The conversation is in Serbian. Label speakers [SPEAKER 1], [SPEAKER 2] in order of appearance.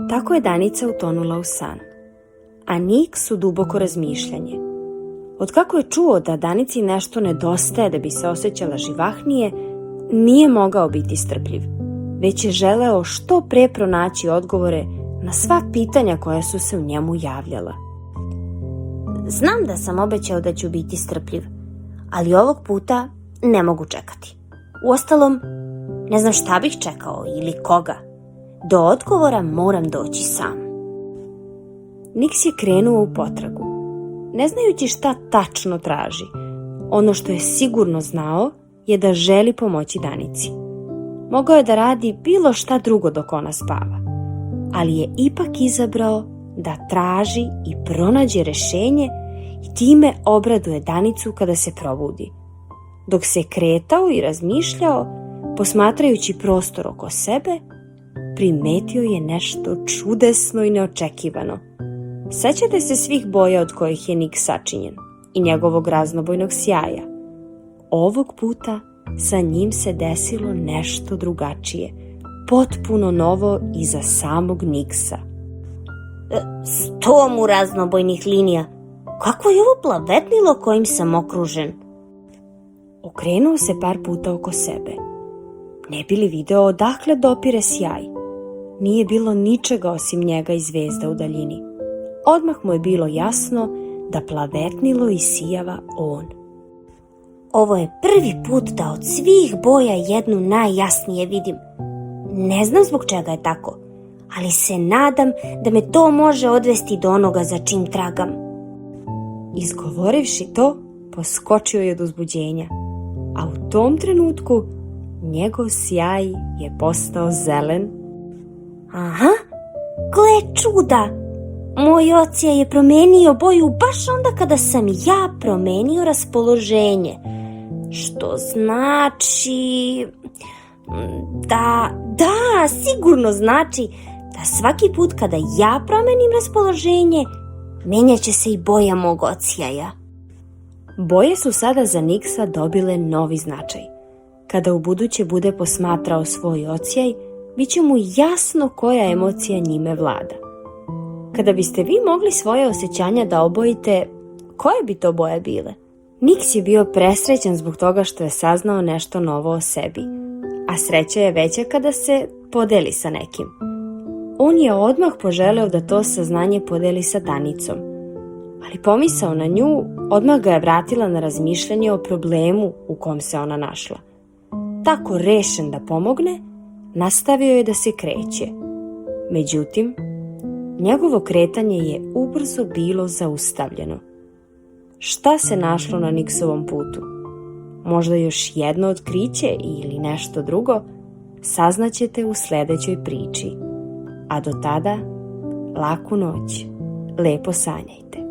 [SPEAKER 1] Tako je Danica utonula u san, a Niks u duboko razmišljanje. Otkako je čuo da Danici nešto nedostaje da bi se osjećala živahnije, nije mogao biti strpljiv, već je želeo što pre pronaći odgovore na sva pitanja koja su se u njemu javljala.
[SPEAKER 2] Znam da sam obećao da ću biti strpljiv, ali ovog puta ne mogu čekati. Uostalom, ne znam šta bih čekao ili koga. Do odgovora moram doći sam.
[SPEAKER 1] Niks je krenuo u potragu, ne znajući šta tačno traži. Ono što je sigurno znao je da želi pomoći Danici. Mogao je da radi bilo šta drugo dok ona spava, ali je ipak izabrao da traži i pronađe rešenje i time obraduje Danicu kada se probudi. Dok se kretao i razmišljao, posmatrajući prostor oko sebe, primetio je nešto čudesno i neočekivano. Sećate se svih boja od kojih je Niks sačinjen i njegovog raznobojnog sjaja. Ovog puta sa njim se desilo nešto drugačije, potpuno novo i za samog Niksa.
[SPEAKER 2] 100 mu raznobojnih linija. Kako je ovo plavetnilo kojim sam okružen?
[SPEAKER 1] Okrenuo se par puta oko sebe. Ne bi li video odakle dopire sjaj? Nije bilo ničega osim njega i zvezda u daljini. Odmah mu je bilo jasno da plavetnilo i sijava on.
[SPEAKER 2] Ovo je prvi put da od svih boja jednu najjasnije vidim. Ne znam zbog čega je tako, ali se nadam da me to može odvesti do onoga za čim tragam.
[SPEAKER 1] Izgovorivši to, poskočio je od uzbuđenja, a u tom trenutku njegov sjaj je postao zelen.
[SPEAKER 2] Aha, gle čuda! Moj ocija je promenio boju baš onda kada sam ja promenio raspoloženje. Što znači... Da, sigurno znači da svaki put kada ja promenim raspoloženje, menjaće se i boja mog ocijaja.
[SPEAKER 1] Boje su sada za Niksa dobile novi značaj. Kada u buduće bude posmatrao svoj ocijaj, bit će mu jasno koja emocija njime vlada. Kada biste vi mogli svoje osjećanja da obojite, koje bi to boje bile? Niks je bio presrećan zbog toga što je saznao nešto novo o sebi, a sreća je veća kada se podeli sa nekim. On je odmah poželeo da to saznanje podeli sa Danicom, ali pomisao na nju odmah ga je vratila na razmišljanje o problemu u kom se ona našla. Tako rešen da pomogne, nastavio je da se kreće. Međutim, njegovo kretanje je ubrzo bilo zaustavljeno. Šta se našlo na Niksovom putu? Možda još jedno otkriće ili nešto drugo? Saznaćete u sledećoj priči. A do tada, laku noć, lepo sanjajte.